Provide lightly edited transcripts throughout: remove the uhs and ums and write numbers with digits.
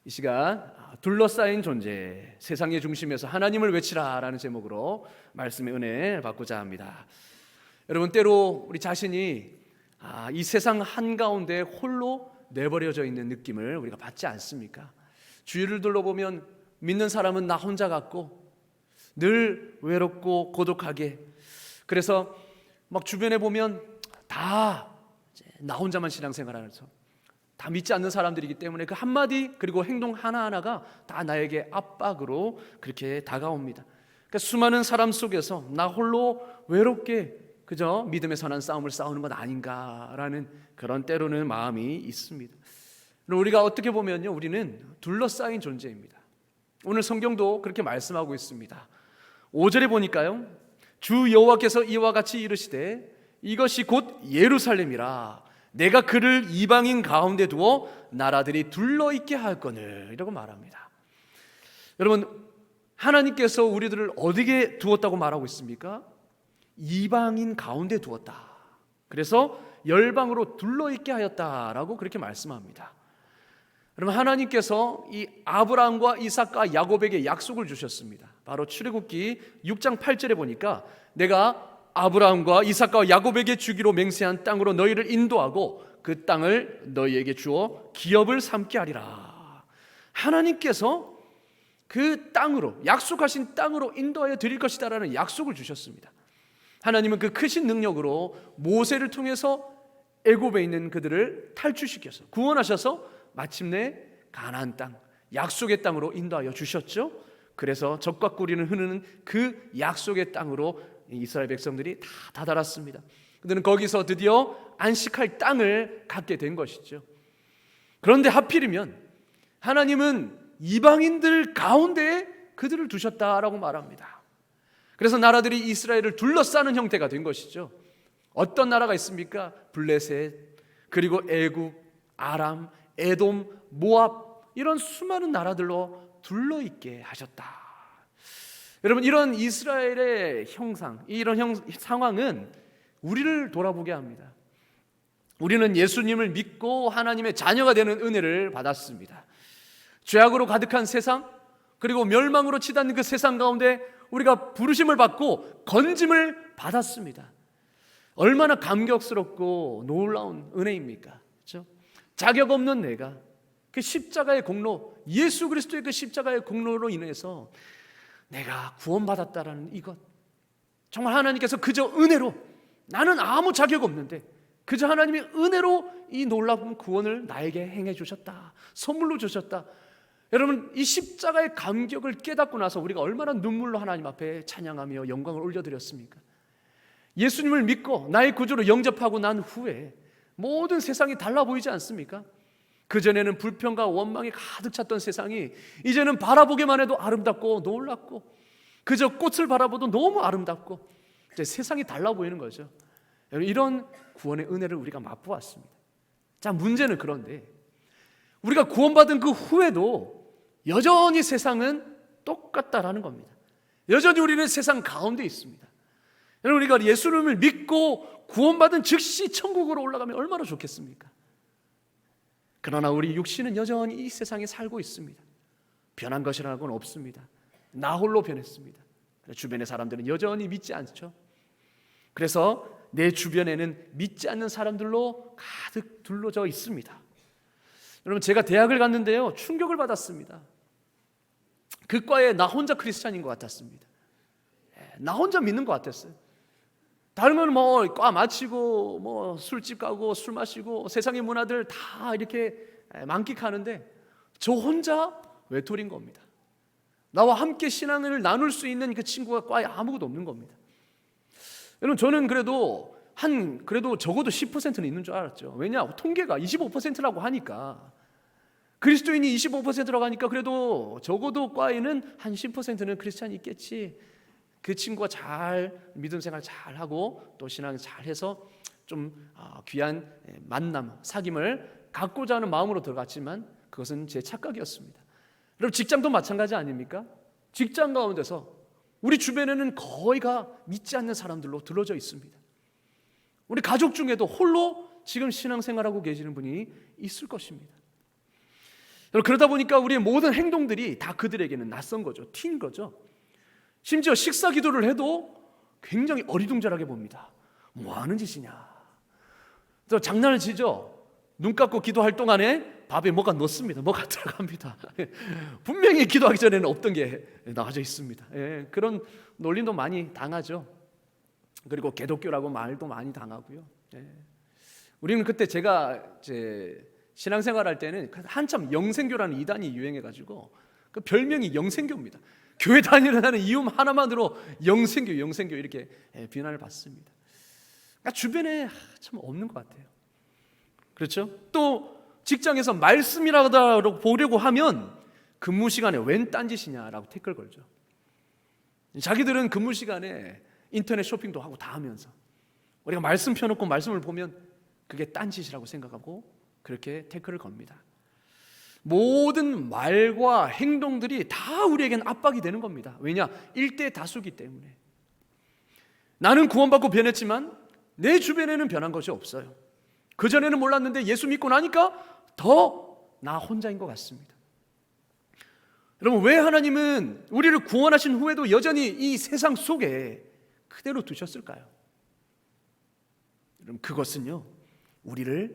이 시간 둘러싸인 존재, 세상의 중심에서 하나님을 외치라라는 제목으로 말씀의 은혜를 받고자 합니다. 여러분, 때로 우리 자신이 이 세상 한가운데 홀로 내버려져 있는 느낌을 우리가 받지 않습니까? 주위를 둘러보면 믿는 사람은 나 혼자 같고 늘 외롭고 고독하게, 그래서 막 주변에 보면 다 나 혼자만 신앙생활하면서 다 믿지 않는 사람들이기 때문에 그 한마디 그리고 행동 하나하나가 다 나에게 압박으로 그렇게 다가옵니다. 그러니까 수많은 사람 속에서 나 홀로 외롭게 그저 믿음의 선한 싸움을 싸우는 것 아닌가라는 그런 때로는 마음이 있습니다. 우리가 어떻게 보면요, 우리는 둘러싸인 존재입니다. 오늘 성경도 그렇게 말씀하고 있습니다. 5절에 보니까요, 주 여호와께서 이와 같이 이르시되 이것이 곧 예루살렘이라 내가 그를 이방인 가운데 두어 나라들이 둘러있게 할거늘, 이라고 말합니다. 여러분, 하나님께서 우리들을 어디에 두었다고 말하고 있습니까? 이방인 가운데 두었다. 그래서 열방으로 둘러있게 하였다라고 그렇게 말씀합니다. 여러분, 하나님께서 이 아브라함과 이삭과 야곱에게 약속을 주셨습니다. 바로 출애굽기 6장 8절에 보니까 내가 아브라함과 이삭과 야곱에게 주기로 맹세한 땅으로 너희를 인도하고 그 땅을 너희에게 주어 기업을 삼게 하리라. 하나님께서 그 땅으로, 약속하신 땅으로 인도하여 드릴 것이다라는 약속을 주셨습니다. 하나님은 그 크신 능력으로 모세를 통해서 애굽에 있는 그들을 탈출시켜서 구원하셔서 마침내 가나안 땅, 약속의 땅으로 인도하여 주셨죠. 그래서 적과 꿀이는 흐르는 그 약속의 땅으로 이스라엘 백성들이 다 다다랐습니다. 그들은 거기서 드디어 안식할 땅을 갖게 된 것이죠. 그런데 하필이면 하나님은 이방인들 가운데에 그들을 두셨다라고 말합니다. 그래서 나라들이 이스라엘을 둘러싸는 형태가 된 것이죠. 어떤 나라가 있습니까? 블레셋, 그리고 애굽, 아람, 에돔, 모압, 이런 수많은 나라들로 둘러있게 하셨다. 여러분, 이런 이스라엘의 형상, 이런 상황은 우리를 돌아보게 합니다. 우리는 예수님을 믿고 하나님의 자녀가 되는 은혜를 받았습니다. 죄악으로 가득한 세상, 그리고 멸망으로 치닫는 그 세상 가운데 우리가 부르심을 받고 건짐을 받았습니다. 얼마나 감격스럽고 놀라운 은혜입니까? 그렇죠? 자격 없는 내가 그 십자가의 공로, 예수 그리스도의 그 십자가의 공로로 인해서 내가 구원받았다라는 이것, 정말 하나님께서 그저 은혜로, 나는 아무 자격 없는데 그저 하나님의 은혜로 이 놀라운 구원을 나에게 행해 주셨다, 선물로 주셨다. 여러분, 이 십자가의 감격을 깨닫고 나서 우리가 얼마나 눈물로 하나님 앞에 찬양하며 영광을 올려드렸습니까? 예수님을 믿고 나의 구주로 영접하고 난 후에 모든 세상이 달라 보이지 않습니까? 그전에는 불평과 원망이 가득 찼던 세상이 이제는 바라보기만 해도 아름답고 놀랍고, 그저 꽃을 바라보도 너무 아름답고, 이제 세상이 달라 보이는 거죠. 이런 구원의 은혜를 우리가 맛보았습니다. 자, 문제는 그런데 우리가 구원받은 그 후에도 여전히 세상은 똑같다라는 겁니다. 여전히 우리는 세상 가운데 있습니다. 여러분, 우리가 예수님을 믿고 구원받은 즉시 천국으로 올라가면 얼마나 좋겠습니까? 그러나 우리 육신은 여전히 이 세상에 살고 있습니다. 변한 것이라고는 없습니다. 나 홀로 변했습니다. 주변의 사람들은 여전히 믿지 않죠. 그래서 내 주변에는 믿지 않는 사람들로 가득 둘러져 있습니다. 여러분, 제가 대학을 갔는데요, 충격을 받았습니다. 그 과에 나 혼자 크리스찬인 것 같았습니다. 나 혼자 믿는 것 같았어요. 다른 건 뭐 과 마치고 뭐 술집 가고 술 마시고 세상의 문화들 다 이렇게 만끽하는데 저 혼자 외톨인 겁니다. 나와 함께 신앙을 나눌 수 있는 그 친구가 과에 아무것도 없는 겁니다. 여러분, 저는 그래도 적어도 10%는 있는 줄 알았죠. 왜냐? 통계가 25%라고 하니까, 그리스도인이 25%라고 하니까 그래도 적어도 과에는 한 10%는 크리스찬이 있겠지. 그 친구가 잘 믿음 생활 잘 하고 또 신앙 잘 해서 좀 귀한 만남, 사귐을 갖고자 하는 마음으로 들어갔지만 그것은 제 착각이었습니다. 여러분, 직장도 마찬가지 아닙니까? 직장 가운데서 우리 주변에는 거의가 믿지 않는 사람들로 둘러져 있습니다. 우리 가족 중에도 홀로 지금 신앙생활하고 계시는 분이 있을 것입니다. 그러다 보니까 우리의 모든 행동들이 다 그들에게는 낯선 거죠. 튄 거죠. 심지어 식사 기도를 해도 굉장히 어리둥절하게 봅니다. 뭐 하는 짓이냐. 또 장난을 치죠. 눈 감고 기도할 동안에 밥에 뭐가 넣습니다. 뭐가 들어갑니다. 분명히 기도하기 전에는 없던 게 나와져 있습니다. 그런 놀림도 많이 당하죠. 그리고 개독교라고 말도 많이 당하고요. 우리는 그때 제가 신앙생활할 때는 한참 영생교라는 이단이 유행해가지고 그 별명이 영생교입니다. 교회 다니는 이유 하나만으로 영생교 이렇게 비난을 받습니다. 그러니까 주변에 참 없는 것 같아요. 그렇죠? 또 직장에서 말씀이라도 보려고 하면 근무 시간에 웬 딴짓이냐라고 태클 걸죠. 자기들은 근무 시간에 인터넷 쇼핑도 하고 다 하면서 우리가 말씀 펴놓고 말씀을 보면 그게 딴짓이라고 생각하고 그렇게 태클을 겁니다. 모든 말과 행동들이 다 우리에겐 압박이 되는 겁니다. 왜냐? 일대 다수기 때문에. 나는 구원받고 변했지만 내 주변에는 변한 것이 없어요. 그전에는 몰랐는데 예수 믿고 나니까 더 나 혼자인 것 같습니다. 여러분, 왜 하나님은 우리를 구원하신 후에도 여전히 이 세상 속에 그대로 두셨을까요? 여러분, 그것은요, 우리를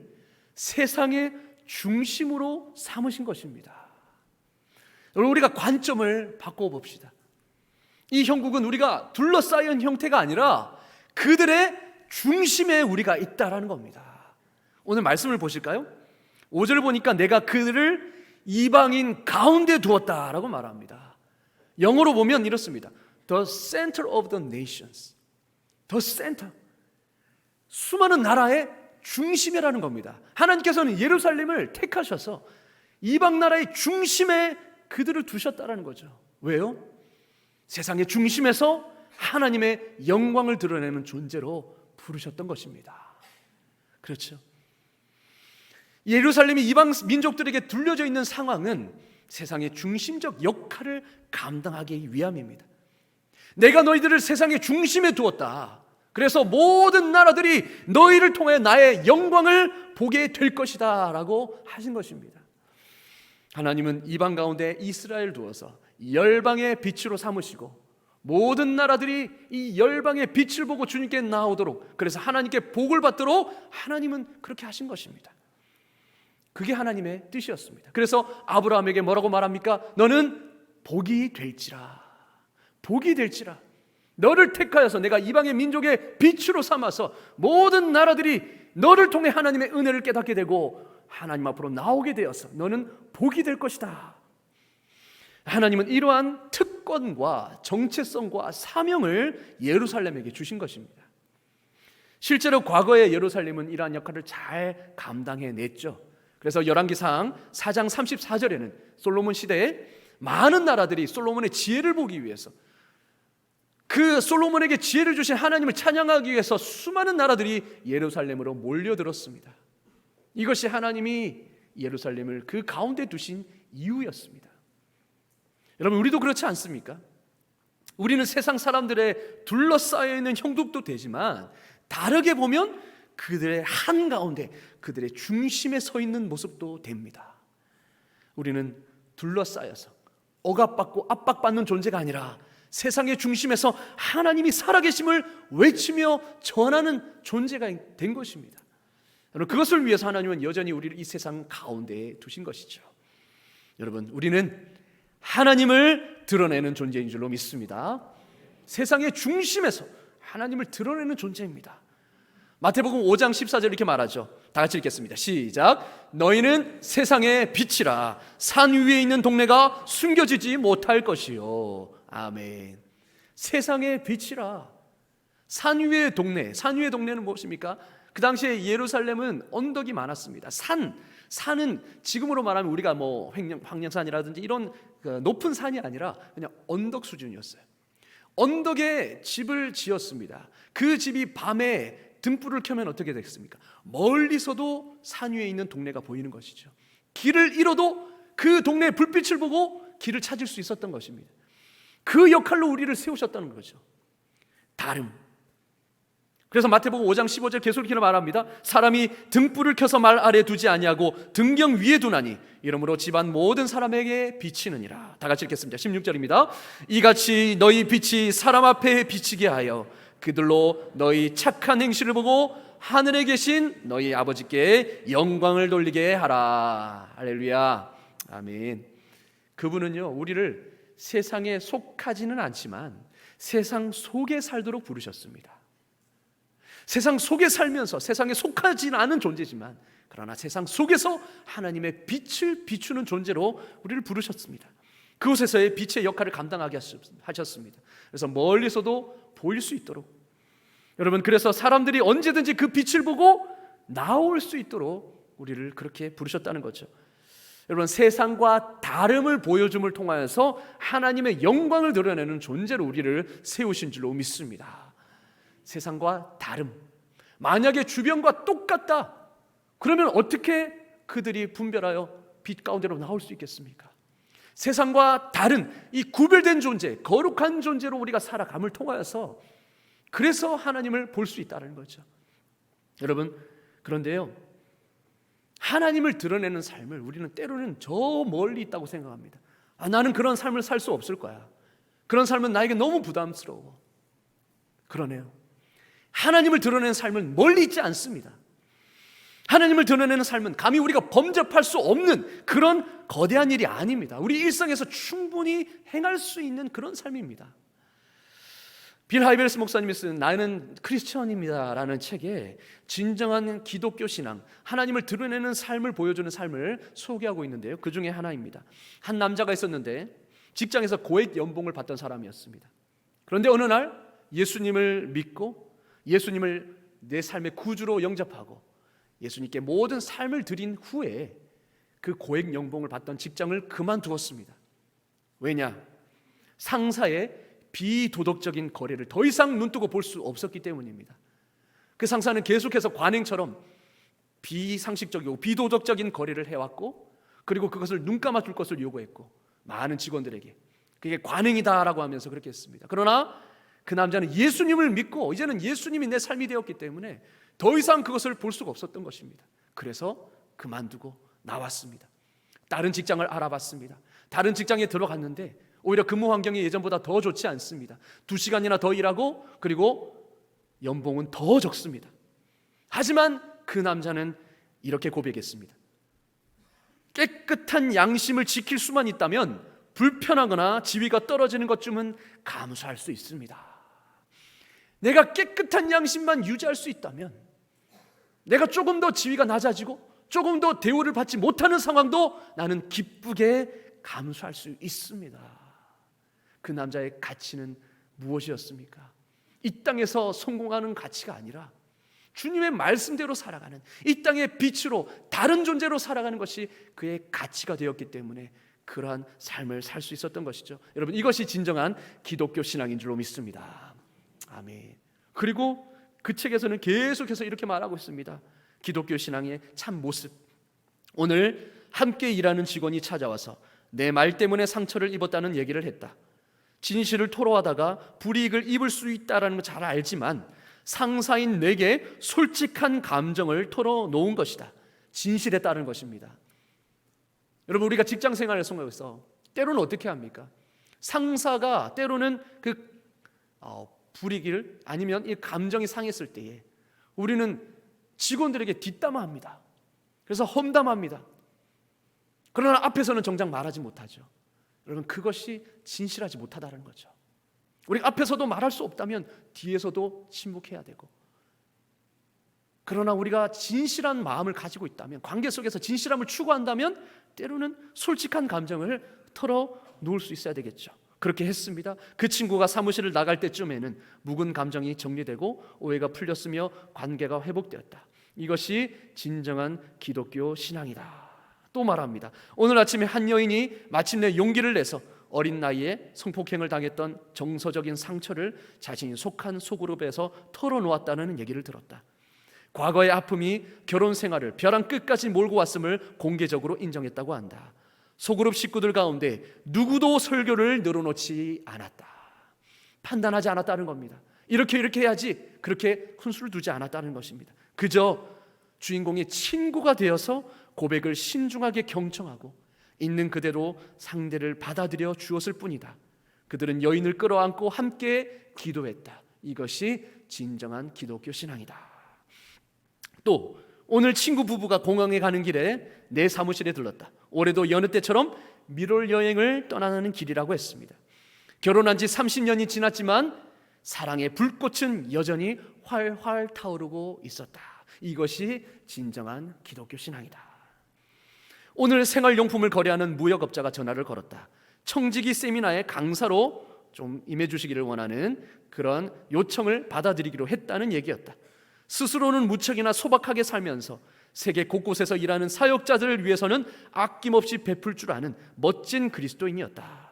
세상의 중심으로 삼으신 것입니다. 여러분, 우리가 관점을 바꿔봅시다. 이 형국은 우리가 둘러싸인 형태가 아니라 그들의 중심에 우리가 있다라는 겁니다. 오늘 말씀을 보실까요? 5절 보니까 내가 그들을 이방인 가운데 두었다라고 말합니다. 영어로 보면 이렇습니다. The center of the nations. The center. 수많은 나라의 중심이라는 겁니다. 하나님께서는 예루살렘을 택하셔서 이방 나라의 중심에 그들을 두셨다라는 거죠. 왜요? 세상의 중심에서 하나님의 영광을 드러내는 존재로 부르셨던 것입니다. 그렇죠. 예루살렘이 이방 민족들에게 둘려져 있는 상황은 세상의 중심적 역할을 감당하기 위함입니다. 내가 너희들을 세상의 중심에 두었다. 그래서 모든 나라들이 너희를 통해 나의 영광을 보게 될 것이다 라고 하신 것입니다. 하나님은 이방 가운데 이스라엘 두어서 열방의 빛으로 삼으시고 모든 나라들이 이 열방의 빛을 보고 주님께 나오도록, 그래서 하나님께 복을 받도록 하나님은 그렇게 하신 것입니다. 그게 하나님의 뜻이었습니다. 그래서 아브라함에게 뭐라고 말합니까? 너는 복이 될지라. 복이 될지라. 너를 택하여서 내가 이방의 민족의 빛으로 삼아서 모든 나라들이 너를 통해 하나님의 은혜를 깨닫게 되고 하나님 앞으로 나오게 되어서 너는 복이 될 것이다. 하나님은 이러한 특권과 정체성과 사명을 예루살렘에게 주신 것입니다. 실제로 과거의 예루살렘은 이러한 역할을 잘 감당해냈죠. 그래서 열왕기상 4장 34절에는 솔로몬 시대에 많은 나라들이 솔로몬의 지혜를 보기 위해서, 그 솔로몬에게 지혜를 주신 하나님을 찬양하기 위해서 수많은 나라들이 예루살렘으로 몰려들었습니다. 이것이 하나님이 예루살렘을 그 가운데 두신 이유였습니다. 여러분, 우리도 그렇지 않습니까? 우리는 세상 사람들의 둘러싸여 있는 형국도 되지만 다르게 보면 그들의 한가운데 그들의 중심에 서 있는 모습도 됩니다. 우리는 둘러싸여서 억압받고 압박받는 존재가 아니라 세상의 중심에서 하나님이 살아계심을 외치며 전하는 존재가 된 것입니다. 여러분, 그것을 위해서 하나님은 여전히 우리를 이 세상 가운데에 두신 것이죠. 여러분, 우리는 하나님을 드러내는 존재인 줄로 믿습니다. 세상의 중심에서 하나님을 드러내는 존재입니다. 마태복음 5장 14절 이렇게 말하죠. 다 같이 읽겠습니다. 시작. 너희는 세상의 빛이라. 산 위에 있는 동네가 숨겨지지 못할 것이요. 아멘. 세상의 빛이라. 산 위의 동네. 산 위의 동네는 무엇입니까? 그 당시에 예루살렘은 언덕이 많았습니다. 산은 지금으로 말하면 우리가 뭐 황령산이라든지 이런 높은 산이 아니라 그냥 언덕 수준이었어요. 언덕에 집을 지었습니다. 그 집이 밤에 등불을 켜면 어떻게 됐습니까? 멀리서도 산 위에 있는 동네가 보이는 것이죠. 길을 잃어도 그 동네의 불빛을 보고 길을 찾을 수 있었던 것입니다. 그 역할로 우리를 세우셨다는 거죠. 다름. 그래서 마태복음 5장 15절 계속해서 말합니다. 사람이 등불을 켜서 말 아래 두지 아니하고 등경 위에 두나니 이러므로 집안 모든 사람에게 비치느니라. 다 같이 읽겠습니다. 16절입니다. 이같이 너희 빛이 사람 앞에 비치게 하여 그들로 너희 착한 행실을 보고 하늘에 계신 너희 아버지께 영광을 돌리게 하라. 할렐루야. 아멘. 그분은요, 우리를 세상에 속하지는 않지만 세상 속에 살도록 부르셨습니다. 세상 속에 살면서 세상에 속하지는 않은 존재지만 그러나 세상 속에서 하나님의 빛을 비추는 존재로 우리를 부르셨습니다. 그곳에서의 빛의 역할을 감당하게 하셨습니다. 그래서 멀리서도 보일 수 있도록, 여러분, 그래서 사람들이 언제든지 그 빛을 보고 나올 수 있도록 우리를 그렇게 부르셨다는 거죠. 여러분, 세상과 다름을 보여줌을 통하여서 하나님의 영광을 드러내는 존재로 우리를 세우신 줄로 믿습니다. 세상과 다름, 만약에 주변과 똑같다, 그러면 어떻게 그들이 분별하여 빛 가운데로 나올 수 있겠습니까? 세상과 다른 이 구별된 존재, 거룩한 존재로 우리가 살아감을 통하여서 그래서 하나님을 볼 수 있다는 거죠. 여러분, 그런데요, 하나님을 드러내는 삶을 우리는 때로는 저 멀리 있다고 생각합니다. 나는 그런 삶을 살 수 없을 거야. 그런 삶은 나에게 너무 부담스러워. 그러네요. 하나님을 드러내는 삶은 멀리 있지 않습니다. 하나님을 드러내는 삶은 감히 우리가 범접할 수 없는 그런 거대한 일이 아닙니다. 우리 일상에서 충분히 행할 수 있는 그런 삶입니다. 빌 하이벨스 목사님이 쓴 나는 크리스천입니다 라는 책에 진정한 기독교 신앙, 하나님을 드러내는 삶을 보여주는 삶을 소개하고 있는데요, 그 중에 하나입니다. 한 남자가 있었는데 직장에서 고액 연봉을 받던 사람이었습니다. 그런데 어느 날 예수님을 믿고 예수님을 내 삶의 구주로 영접하고 예수님께 모든 삶을 드린 후에 그 고액 연봉을 받던 직장을 그만두었습니다. 왜냐? 상사의 비도덕적인 거래를 더 이상 눈뜨고 볼 수 없었기 때문입니다. 그 상사는 계속해서 관행처럼 비상식적이고 비도덕적인 거래를 해왔고, 그리고 그것을 눈 감아줄 것을 요구했고, 많은 직원들에게 그게 관행이다라고 하면서 그렇게 했습니다. 그러나 그 남자는 예수님을 믿고 이제는 예수님이 내 삶이 되었기 때문에 더 이상 그것을 볼 수가 없었던 것입니다. 그래서 그만두고 나왔습니다. 다른 직장을 알아봤습니다. 다른 직장에 들어갔는데 오히려 근무 환경이 예전보다 더 좋지 않습니다. 2시간이나 더 일하고 그리고 연봉은 더 적습니다. 하지만 그 남자는 이렇게 고백했습니다. 깨끗한 양심을 지킬 수만 있다면 불편하거나 지위가 떨어지는 것쯤은 감수할 수 있습니다. 내가 깨끗한 양심만 유지할 수 있다면, 내가 조금 더 지위가 낮아지고 조금 더 대우를 받지 못하는 상황도 나는 기쁘게 감수할 수 있습니다. 그 남자의 가치는 무엇이었습니까? 이 땅에서 성공하는 가치가 아니라 주님의 말씀대로 살아가는, 이 땅의 빛으로 다른 존재로 살아가는 것이 그의 가치가 되었기 때문에 그러한 삶을 살 수 있었던 것이죠. 여러분, 이것이 진정한 기독교 신앙인 줄로 믿습니다. 아멘. 그리고 그 책에서는 계속해서 이렇게 말하고 있습니다. 기독교 신앙의 참 모습. 오늘 함께 일하는 직원이 찾아와서 내 말 때문에 상처를 입었다는 얘기를 했다. 진실을 토로하다가 불이익을 입을 수 있다는 걸 잘 알지만 상사인 내게 솔직한 감정을 털어놓은 것이다. 진실에 따른 것입니다. 여러분, 우리가 직장 생활을 통해서 때로는 어떻게 합니까? 상사가 때로는 그 불이익을 아니면 이 감정이 상했을 때에 우리는 직원들에게 뒷담화합니다. 그래서 험담합니다. 그러나 앞에서는 정작 말하지 못하죠. 여러분, 그것이 진실하지 못하다는 거죠. 우리 앞에서도 말할 수 없다면 뒤에서도 침묵해야 되고, 그러나 우리가 진실한 마음을 가지고 있다면, 관계 속에서 진실함을 추구한다면 때로는 솔직한 감정을 털어놓을 수 있어야 되겠죠. 그렇게 했습니다. 그 친구가 사무실을 나갈 때쯤에는 묵은 감정이 정리되고 오해가 풀렸으며 관계가 회복되었다. 이것이 진정한 기독교 신앙이다. 또 말합니다. 오늘 아침에 한 여인이 마침내 용기를 내서 어린 나이에 성폭행을 당했던 정서적인 상처를 자신이 속한 소그룹에서 털어놓았다는 얘기를 들었다. 과거의 아픔이 결혼 생활을 벼랑 끝까지 몰고 왔음을 공개적으로 인정했다고 한다. 소그룹 식구들 가운데 누구도 설교를 늘어놓지 않았다. 판단하지 않았다는 겁니다. 이렇게 해야지, 그렇게 훈수를 두지 않았다는 것입니다. 그저 주인공의 친구가 되어서 고백을 신중하게 경청하고 있는 그대로 상대를 받아들여 주었을 뿐이다. 그들은 여인을 끌어안고 함께 기도했다. 이것이 진정한 기독교 신앙이다. 또 오늘 친구 부부가 공항에 가는 길에 내 사무실에 들렀다. 올해도 여느 때처럼 미롤 여행을 떠나는 길이라고 했습니다. 결혼한 지 30년이 지났지만 사랑의 불꽃은 여전히 활활 타오르고 있었다. 이것이 진정한 기독교 신앙이다. 오늘 생활용품을 거래하는 무역업자가 전화를 걸었다. 청지기 세미나에 강사로 좀 임해주시기를 원하는 그런 요청을 받아들이기로 했다는 얘기였다. 스스로는 무척이나 소박하게 살면서 세계 곳곳에서 일하는 사역자들을 위해서는 아낌없이 베풀 줄 아는 멋진 그리스도인이었다.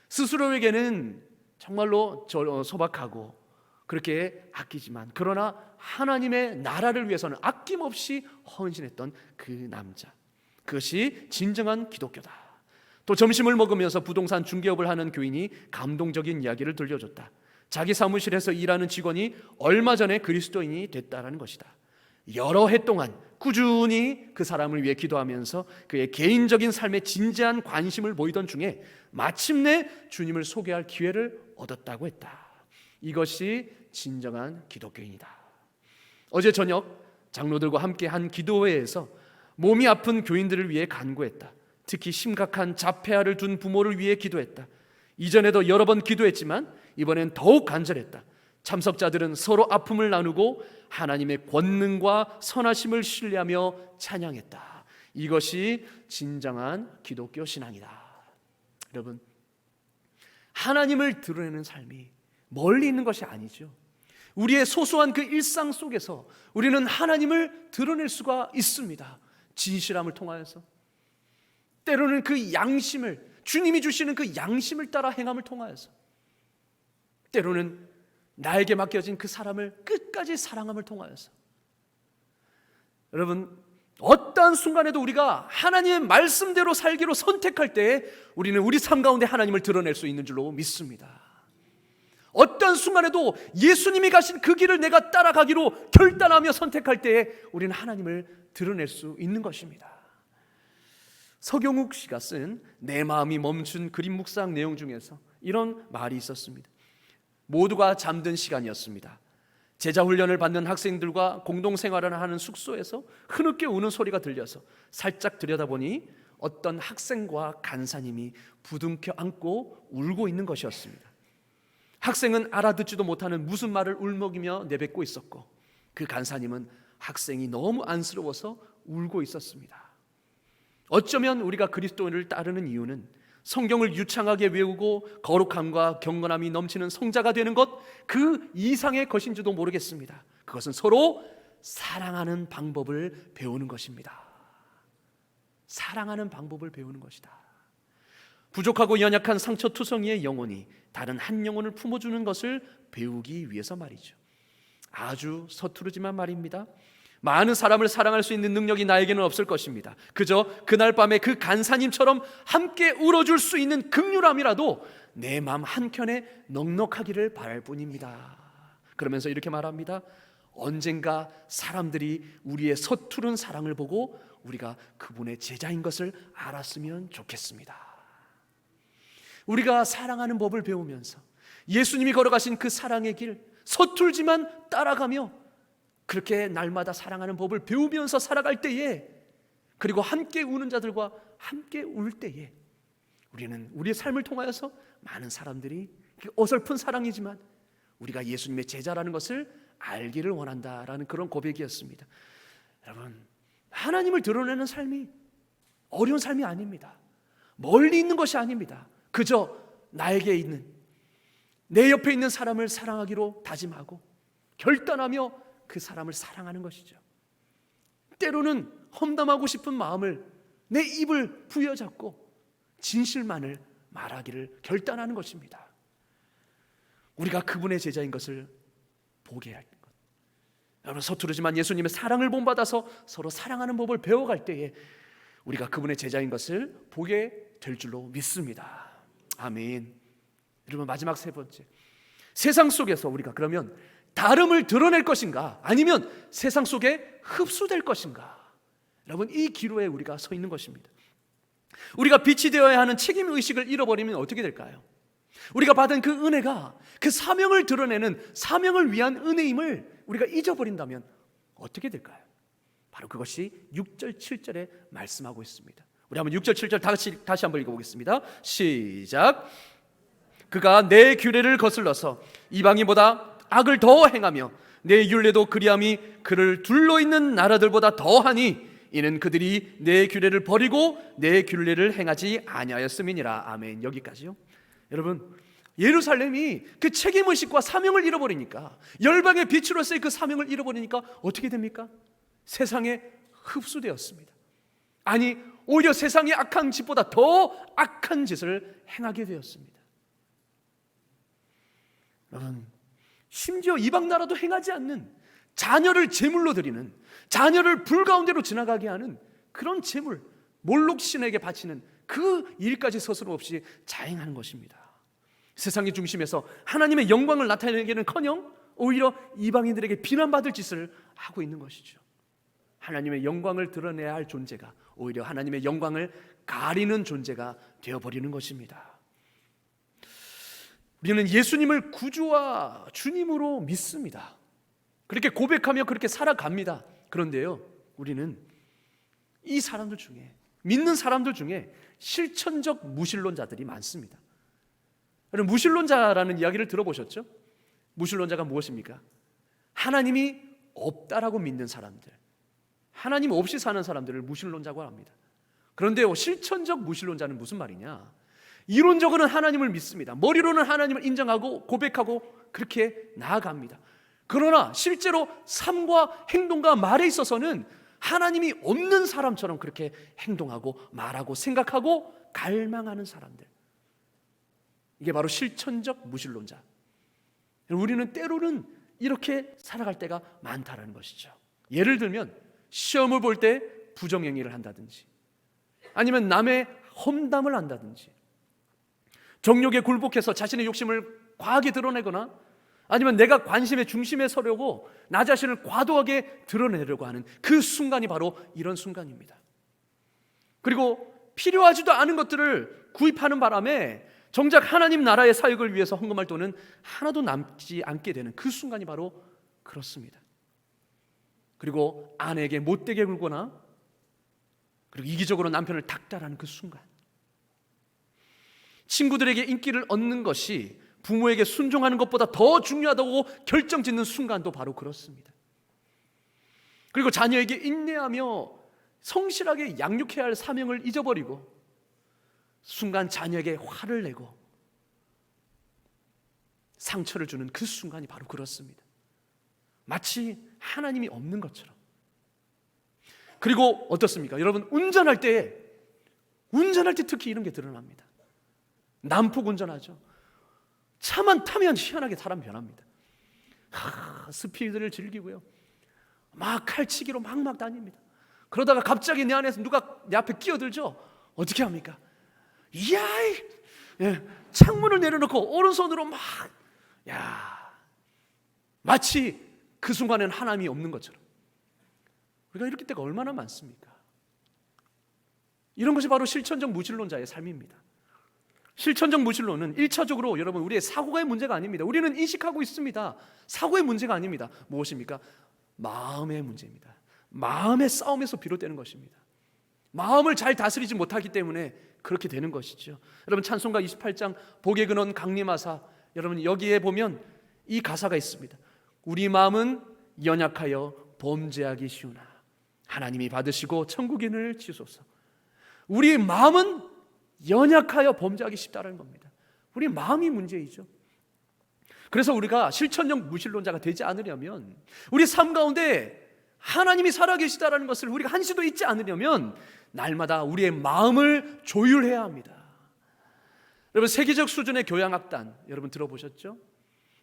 스스로에게는 정말로 소박하고 그렇게 아끼지만 그러나 하나님의 나라를 위해서는 아낌없이 헌신했던 그 남자, 그것이 진정한 기독교다. 또 점심을 먹으면서 부동산 중개업을 하는 교인이 감동적인 이야기를 들려줬다. 자기 사무실에서 일하는 직원이 얼마 전에 그리스도인이 됐다는 것이다. 여러 해 동안 꾸준히 그 사람을 위해 기도하면서 그의 개인적인 삶에 진지한 관심을 보이던 중에 마침내 주님을 소개할 기회를 얻었다고 했다. 이것이 진정한 기독교인이다. 어제 저녁 장로들과 함께 한 기도회에서 몸이 아픈 교인들을 위해 간구했다. 특히 심각한 자폐아를 둔 부모를 위해 기도했다. 이전에도 여러 번 기도했지만 이번엔 더욱 간절했다. 참석자들은 서로 아픔을 나누고 하나님의 권능과 선하심을 신뢰하며 찬양했다. 이것이 진정한 기독교 신앙이다. 여러분, 하나님을 드러내는 삶이 멀리 있는 것이 아니죠. 우리의 소소한 그 일상 속에서 우리는 하나님을 드러낼 수가 있습니다. 진실함을 통하여서, 때로는 그 양심을, 주님이 주시는 그 양심을 따라 행함을 통하여서, 때로는 나에게 맡겨진 그 사람을 끝까지 사랑함을 통하여서. 여러분, 어떠한 순간에도 우리가 하나님의 말씀대로 살기로 선택할 때 우리는 우리 삶 가운데 하나님을 드러낼 수 있는 줄로 믿습니다. 어떤 순간에도 예수님이 가신 그 길을 내가 따라가기로 결단하며 선택할 때에 우리는 하나님을 드러낼 수 있는 것입니다. 서경욱 씨가 쓴 내 마음이 멈춘 그림 묵상 내용 중에서 이런 말이 있었습니다. 모두가 잠든 시간이었습니다. 제자 훈련을 받는 학생들과 공동생활을 하는 숙소에서 흐느껴 우는 소리가 들려서 살짝 들여다보니 어떤 학생과 간사님이 부둥켜 안고 울고 있는 것이었습니다. 학생은 알아듣지도 못하는 무슨 말을 울먹이며 내뱉고 있었고 그 간사님은 학생이 너무 안쓰러워서 울고 있었습니다. 어쩌면 우리가 그리스도인을 따르는 이유는 성경을 유창하게 외우고 거룩함과 경건함이 넘치는 성자가 되는 것, 그 이상의 것인지도 모르겠습니다. 그것은 서로 사랑하는 방법을 배우는 것입니다. 사랑하는 방법을 배우는 것이다. 부족하고 연약한 상처투성이의 영혼이 다른 한 영혼을 품어주는 것을 배우기 위해서 말이죠. 아주 서투르지만 말입니다. 많은 사람을 사랑할 수 있는 능력이 나에게는 없을 것입니다. 그저 그날 밤에 그 간사님처럼 함께 울어줄 수 있는 긍휼함이라도 내 마음 한켠에 넉넉하기를 바랄 뿐입니다. 그러면서 이렇게 말합니다. 언젠가 사람들이 우리의 서투른 사랑을 보고 우리가 그분의 제자인 것을 알았으면 좋겠습니다. 우리가 사랑하는 법을 배우면서 예수님이 걸어가신 그 사랑의 길, 서툴지만 따라가며 그렇게 날마다 사랑하는 법을 배우면서 살아갈 때에, 그리고 함께 우는 자들과 함께 울 때에 우리는 우리의 삶을 통하여서 많은 사람들이 어설픈 사랑이지만 우리가 예수님의 제자라는 것을 알기를 원한다라는 그런 고백이었습니다. 여러분, 하나님을 드러내는 삶이 어려운 삶이 아닙니다. 멀리 있는 것이 아닙니다. 그저 나에게 있는, 내 옆에 있는 사람을 사랑하기로 다짐하고 결단하며 그 사람을 사랑하는 것이죠. 때로는 험담하고 싶은 마음을, 내 입을 부여잡고 진실만을 말하기를 결단하는 것입니다. 우리가 그분의 제자인 것을 보게 할 것. 여러분, 서투르지만 예수님의 사랑을 본받아서 서로 사랑하는 법을 배워갈 때에 우리가 그분의 제자인 것을 보게 될 줄로 믿습니다. 아멘. 여러분, 마지막 세 번째, 세상 속에서 우리가 그러면 다름을 드러낼 것인가? 아니면 세상 속에 흡수될 것인가? 여러분, 이 기로에 우리가 서 있는 것입니다. 우리가 빛이 되어야 하는 책임의식을 잃어버리면 어떻게 될까요? 우리가 받은 그 은혜가 그 사명을 드러내는 사명을 위한 은혜임을 우리가 잊어버린다면 어떻게 될까요? 바로 그것이 6절 7절에 말씀하고 있습니다. 우리 한번 6절 7절 다시 한번 읽어보겠습니다. 시작. 그가 내 규례를 거슬러서 이방인보다 악을 더 행하며 내 율례도 그리함이 그를 둘러있는 나라들보다 더하니 이는 그들이 내 규례를 버리고 내 규례를 행하지 아니하였음이니라. 아멘. 여기까지요. 여러분, 예루살렘이 그 책임의식과 사명을 잃어버리니까, 열방의 빛으로서의 그 사명을 잃어버리니까 어떻게 됩니까? 세상에 흡수되었습니다. 아니, 오히려 세상의 악한 짓보다 더 악한 짓을 행하게 되었습니다. 여러분, 심지어 이방 나라도 행하지 않는, 자녀를 제물로 드리는, 자녀를 불 가운데로 지나가게 하는 그런 제물, 몰록 신에게 바치는 그 일까지 서슴없이 자행하는 것입니다. 세상의 중심에서 하나님의 영광을 나타내기는커녕 오히려 이방인들에게 비난받을 짓을 하고 있는 것이죠. 하나님의 영광을 드러내야 할 존재가 오히려 하나님의 영광을 가리는 존재가 되어버리는 것입니다. 우리는 예수님을 구주와 주님으로 믿습니다. 그렇게 고백하며 그렇게 살아갑니다. 그런데요, 우리는 이 사람들 중에, 믿는 사람들 중에 실천적 무신론자들이 많습니다. 여러분, 무신론자라는 이야기를 들어보셨죠? 무신론자가 무엇입니까? 하나님이 없다라고 믿는 사람들, 하나님 없이 사는 사람들을 무신론자고 합니다. 그런데요, 실천적 무신론자는 무슨 말이냐? 이론적으로는 하나님을 믿습니다. 머리로는 하나님을 인정하고 고백하고 그렇게 나아갑니다. 그러나 실제로 삶과 행동과 말에 있어서는 하나님이 없는 사람처럼 그렇게 행동하고 말하고 생각하고 갈망하는 사람들, 이게 바로 실천적 무신론자. 우리는 때로는 이렇게 살아갈 때가 많다라는 것이죠. 예를 들면 시험을 볼 때 부정행위를 한다든지, 아니면 남의 험담을 한다든지, 정욕에 굴복해서 자신의 욕심을 과하게 드러내거나, 아니면 내가 관심의 중심에 서려고 나 자신을 과도하게 드러내려고 하는 그 순간이 바로 이런 순간입니다. 그리고 필요하지도 않은 것들을 구입하는 바람에 정작 하나님 나라의 사역을 위해서 헌금할 돈은 하나도 남지 않게 되는 그 순간이 바로 그렇습니다. 그리고 아내에게 못되게 굴거나, 그리고 이기적으로 남편을 닥달하는 그 순간, 친구들에게 인기를 얻는 것이 부모에게 순종하는 것보다 더 중요하다고 결정짓는 순간도 바로 그렇습니다. 그리고 자녀에게 인내하며 성실하게 양육해야 할 사명을 잊어버리고 순간 자녀에게 화를 내고 상처를 주는 그 순간이 바로 그렇습니다. 마치 하나님이 없는 것처럼. 그리고 어떻습니까? 여러분, 운전할 때 특히 이런 게 드러납니다. 난폭 운전하죠. 차만 타면 희한하게 사람 변합니다. 스피드를 즐기고요, 막 칼치기로 막 다닙니다. 그러다가 갑자기 내 안에서 누가 내 앞에 끼어들죠. 어떻게 합니까? 이야이, 창문을 내려놓고 오른손으로 막, 마치 그 순간에는 하나님이 없는 것처럼. 우리가 이렇게 때가 얼마나 많습니까? 이런 것이 바로 실천적 무신론자의 삶입니다. 실천적 무신론은 1차적으로 여러분, 우리의 사고의 문제가 아닙니다. 우리는 인식하고 있습니다. 사고의 문제가 아닙니다. 무엇입니까? 마음의 문제입니다. 마음의 싸움에서 비롯되는 것입니다. 마음을 잘 다스리지 못하기 때문에 그렇게 되는 것이죠. 여러분, 찬송가 28장 복의 근원 강림하사, 여러분 여기에 보면 이 가사가 있습니다. 우리 마음은 연약하여 범죄하기 쉬우나 하나님이 받으시고 천국인을 치소서. 우리 마음은 연약하여 범죄하기 쉽다는 겁니다. 우리 마음이 문제이죠. 그래서 우리가 실천적 무신론자가 되지 않으려면, 우리 삶 가운데 하나님이 살아계시다는 것을 우리가 한시도 잊지 않으려면 날마다 우리의 마음을 조율해야 합니다. 여러분, 세계적 수준의 교향악단 여러분 들어보셨죠?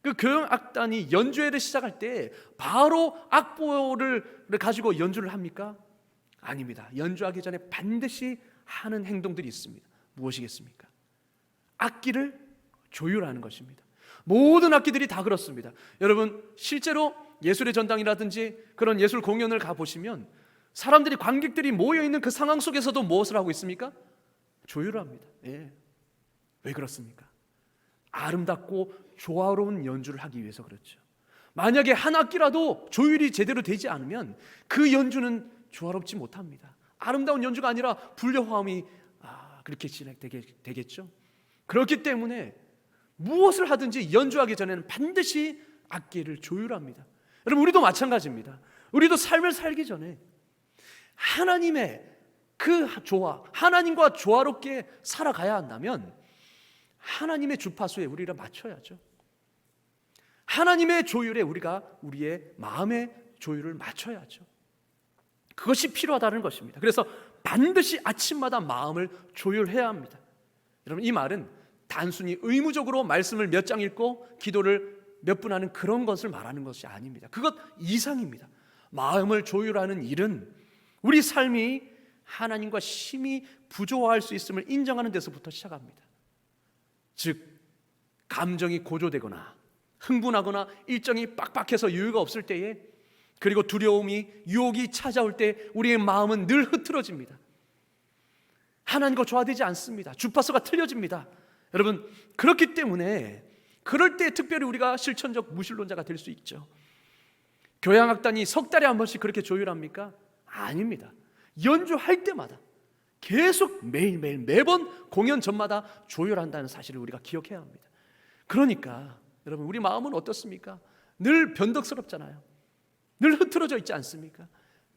그 교향악단이 연주회를 시작할 때 바로 악보를 가지고 연주를 합니까? 아닙니다. 연주하기 전에 반드시 하는 행동들이 있습니다. 무엇이겠습니까? 악기를 조율하는 것입니다. 모든 악기들이 다 그렇습니다. 여러분, 실제로 예술의 전당이라든지 그런 예술 공연을 가보시면 사람들이, 관객들이 모여있는 그 상황 속에서도 무엇을 하고 있습니까? 조율을 합니다. 예. 왜 그렇습니까? 아름답고 조화로운 연주를 하기 위해서 그렇죠. 만약에 한 악기라도 조율이 제대로 되지 않으면 그 연주는 조화롭지 못합니다. 아름다운 연주가 아니라 불협화음이 그렇게 진행되겠죠. 그렇기 때문에 무엇을 하든지 연주하기 전에는 반드시 악기를 조율합니다. 여러분, 우리도 마찬가지입니다. 우리도 삶을 살기 전에 하나님의 그 조화, 하나님과 조화롭게 살아가야 한다면 하나님의 주파수에 우리를 맞춰야죠. 하나님의 조율에 우리가 우리의 마음의 조율을 맞춰야죠. 그것이 필요하다는 것입니다. 그래서 반드시 아침마다 마음을 조율해야 합니다. 여러분, 이 말은 단순히 의무적으로 말씀을 몇 장 읽고 기도를 몇 분 하는 그런 것을 말하는 것이 아닙니다. 그것 이상입니다. 마음을 조율하는 일은 우리 삶이 하나님과 심히 부조화할 수 있음을 인정하는 데서부터 시작합니다. 즉, 감정이 고조되거나 흥분하거나 일정이 빡빡해서 여유가 없을 때에, 그리고 두려움이, 유혹이 찾아올 때 우리의 마음은 늘 흐트러집니다. 하나님과 조화되지 않습니다. 주파수가 틀려집니다. 여러분, 그렇기 때문에 그럴 때 특별히 우리가 실천적 무신론자가 될 수 있죠. 교향악단이 석 달에 한 번씩 그렇게 조율합니까? 아닙니다. 연주할 때마다 계속 매일매일 매번 공연 전마다 조율한다는 사실을 우리가 기억해야 합니다. 그러니까 여러분, 우리 마음은 어떻습니까? 늘 변덕스럽잖아요. 늘 흐트러져 있지 않습니까?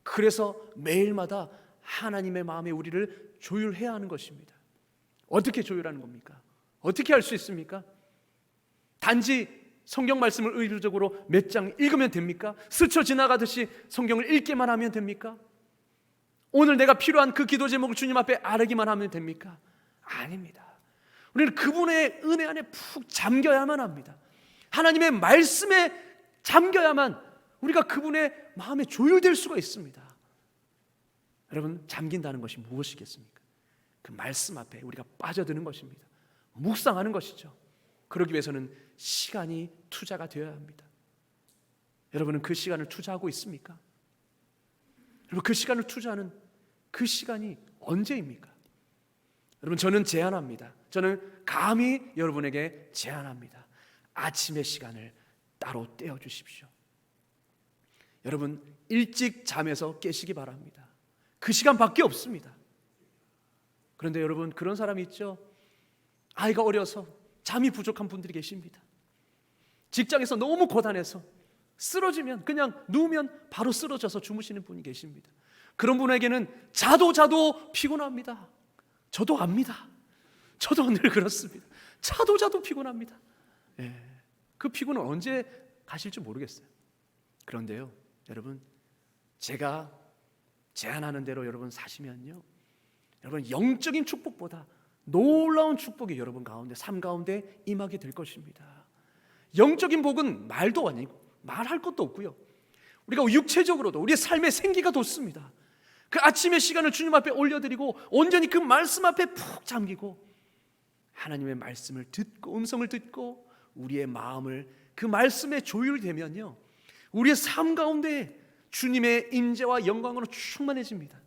그래서 매일마다 하나님의 마음에 우리를 조율해야 하는 것입니다. 어떻게 조율하는 겁니까? 어떻게 할 수 있습니까? 단지 성경 말씀을 의도적으로 몇 장 읽으면 됩니까? 스쳐 지나가듯이 성경을 읽기만 하면 됩니까? 오늘 내가 필요한 그 기도 제목을 주님 앞에 아뢰기만 하면 됩니까? 아닙니다. 우리는 그분의 은혜 안에 푹 잠겨야만 합니다. 하나님의 말씀에 잠겨야만 우리가 그분의 마음에 조율될 수가 있습니다. 여러분, 잠긴다는 것이 무엇이겠습니까? 그 말씀 앞에 우리가 빠져드는 것입니다. 묵상하는 것이죠. 그러기 위해서는 시간이 투자가 되어야 합니다. 여러분은 그 시간을 투자하고 있습니까? 여러분, 그 시간을 투자하는 그 시간이 언제입니까? 여러분, 저는 제안합니다. 저는 감히 여러분에게 제안합니다. 아침의 시간을 따로 떼어 주십시오. 여러분, 일찍 잠에서 깨시기 바랍니다. 그 시간밖에 없습니다. 그런데 여러분, 그런 사람이 있죠. 아이가 어려서 잠이 부족한 분들이 계십니다. 직장에서 너무 고단해서 쓰러지면, 그냥 누우면 바로 쓰러져서 주무시는 분이 계십니다. 그런 분에게는 자도 피곤합니다. 저도 압니다. 저도 늘 그렇습니다. 자도 피곤합니다. 그 피곤은 언제 가실지 모르겠어요. 그런데요, 여러분, 제가 제안하는 대로 여러분 사시면요, 여러분, 영적인 축복보다 놀라운 축복이 여러분 가운데, 삶 가운데 임하게 될 것입니다. 영적인 복은 말도 아니고 말할 것도 없고요, 우리가 육체적으로도 우리의 삶의 생기가 돋습니다. 그 아침의 시간을 주님 앞에 올려드리고 온전히 그 말씀 앞에 푹 잠기고 하나님의 말씀을 듣고, 음성을 듣고 우리의 마음을 그 말씀에 조율되면요, 우리의 삶 가운데 주님의 임재와 영광으로 충만해집니다.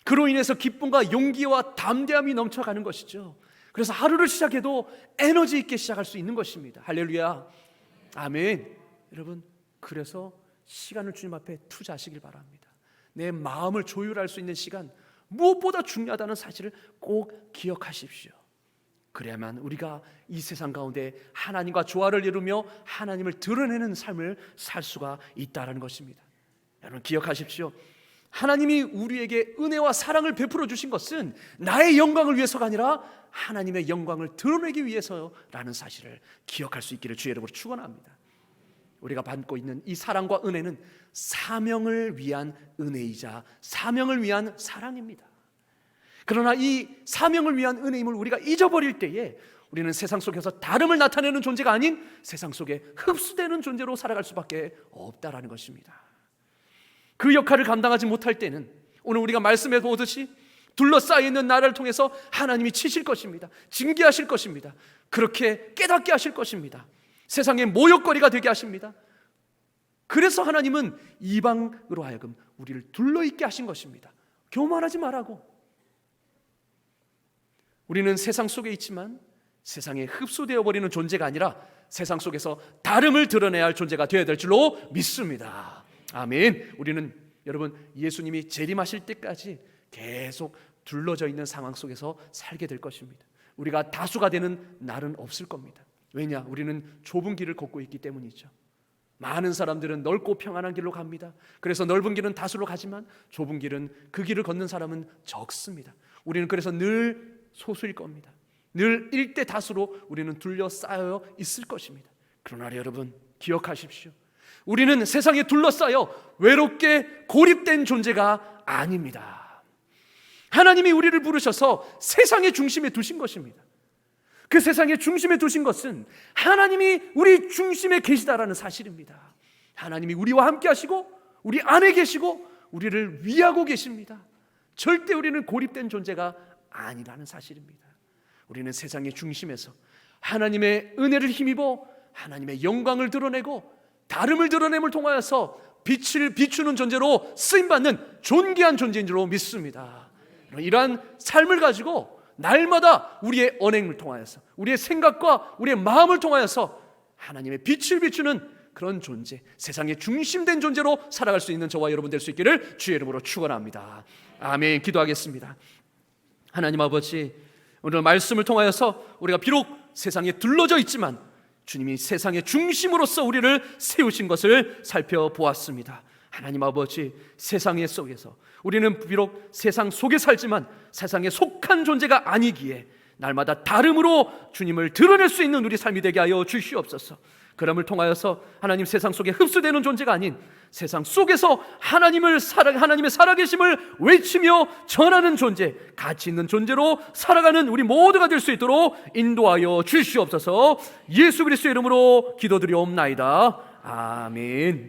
그로 인해서 기쁨과 용기와 담대함이 넘쳐가는 것이죠. 그래서 하루를 시작해도 에너지 있게 시작할 수 있는 것입니다. 할렐루야, 아멘. 여러분, 그래서 시간을 주님 앞에 투자하시길 바랍니다. 내 마음을 조율할 수 있는 시간, 무엇보다 중요하다는 사실을 꼭 기억하십시오. 그래야만 우리가 이 세상 가운데 하나님과 조화를 이루며 하나님을 드러내는 삶을 살 수가 있다는 것입니다. 여러분, 기억하십시오. 하나님이 우리에게 은혜와 사랑을 베풀어 주신 것은 나의 영광을 위해서가 아니라 하나님의 영광을 드러내기 위해서라는 사실을 기억할 수 있기를 주의 이름으로 축원합니다. 우리가 받고 있는 이 사랑과 은혜는 사명을 위한 은혜이자 사명을 위한 사랑입니다. 그러나 이 사명을 위한 은혜임을 우리가 잊어버릴 때에 우리는 세상 속에서 다름을 나타내는 존재가 아닌 세상 속에 흡수되는 존재로 살아갈 수밖에 없다라는 것입니다. 그 역할을 감당하지 못할 때는 오늘 우리가 말씀해 보듯이 둘러싸여 있는 나라를 통해서 하나님이 치실 것입니다. 징계하실 것입니다. 그렇게 깨닫게 하실 것입니다. 세상의 모욕거리가 되게 하십니다. 그래서 하나님은 이방으로 하여금 우리를 둘러있게 하신 것입니다. 교만하지 말라고. 우리는 세상 속에 있지만 세상에 흡수되어 버리는 존재가 아니라 세상 속에서 다름을 드러내야 할 존재가 되어야 될 줄로 믿습니다. 아멘. 우리는 여러분 예수님이 재림하실 때까지 계속 둘러져 있는 상황 속에서 살게 될 것입니다. 우리가 다수가 되는 날은 없을 겁니다. 왜냐? 우리는 좁은 길을 걷고 있기 때문이죠. 많은 사람들은 넓고 평안한 길로 갑니다. 그래서 넓은 길은 다수로 가지만 좁은 길은 그 길을 걷는 사람은 적습니다. 우리는 그래서 늘 소수일 겁니다. 늘 일대 다수로 우리는 둘러싸여 있을 것입니다. 그러나 여러분 기억하십시오. 우리는 세상에 둘러싸여 외롭게 고립된 존재가 아닙니다. 하나님이 우리를 부르셔서 세상의 중심에 두신 것입니다. 그 세상의 중심에 두신 것은 하나님이 우리 중심에 계시다라는 사실입니다. 하나님이 우리와 함께 하시고 우리 안에 계시고 우리를 위하고 계십니다. 절대 우리는 고립된 존재가 아니라는 사실입니다. 우리는 세상의 중심에서 하나님의 은혜를 힘입어 하나님의 영광을 드러내고 다름을 드러냄을 통하여서 빛을 비추는 존재로 쓰임받는 존귀한 존재인 줄로 믿습니다. 이러한 삶을 가지고 날마다 우리의 언행을 통하여서 우리의 생각과 우리의 마음을 통하여서 하나님의 빛을 비추는 그런 존재, 세상의 중심된 존재로 살아갈 수 있는 저와 여러분 될 수 있기를 주의 이름으로 축원합니다. 아멘. 기도하겠습니다. 하나님 아버지, 오늘 말씀을 통하여서 우리가 비록 세상에 둘러져 있지만 주님이 세상의 중심으로서 우리를 세우신 것을 살펴보았습니다. 하나님 아버지, 세상 속에서 우리는 비록 세상 속에 살지만 세상에 속한 존재가 아니기에 날마다 다름으로 주님을 드러낼 수 있는 우리 삶이 되게 하여 주시옵소서. 그럼을 통하여서 하나님 세상 속에 흡수되는 존재가 아닌 세상 속에서 하나님의 살아계심을 외치며 전하는 존재, 가치 있는 존재로 살아가는 우리 모두가 될 수 있도록 인도하여 주시옵소서. 예수 그리스도의 이름으로 기도드리옵나이다. 아멘.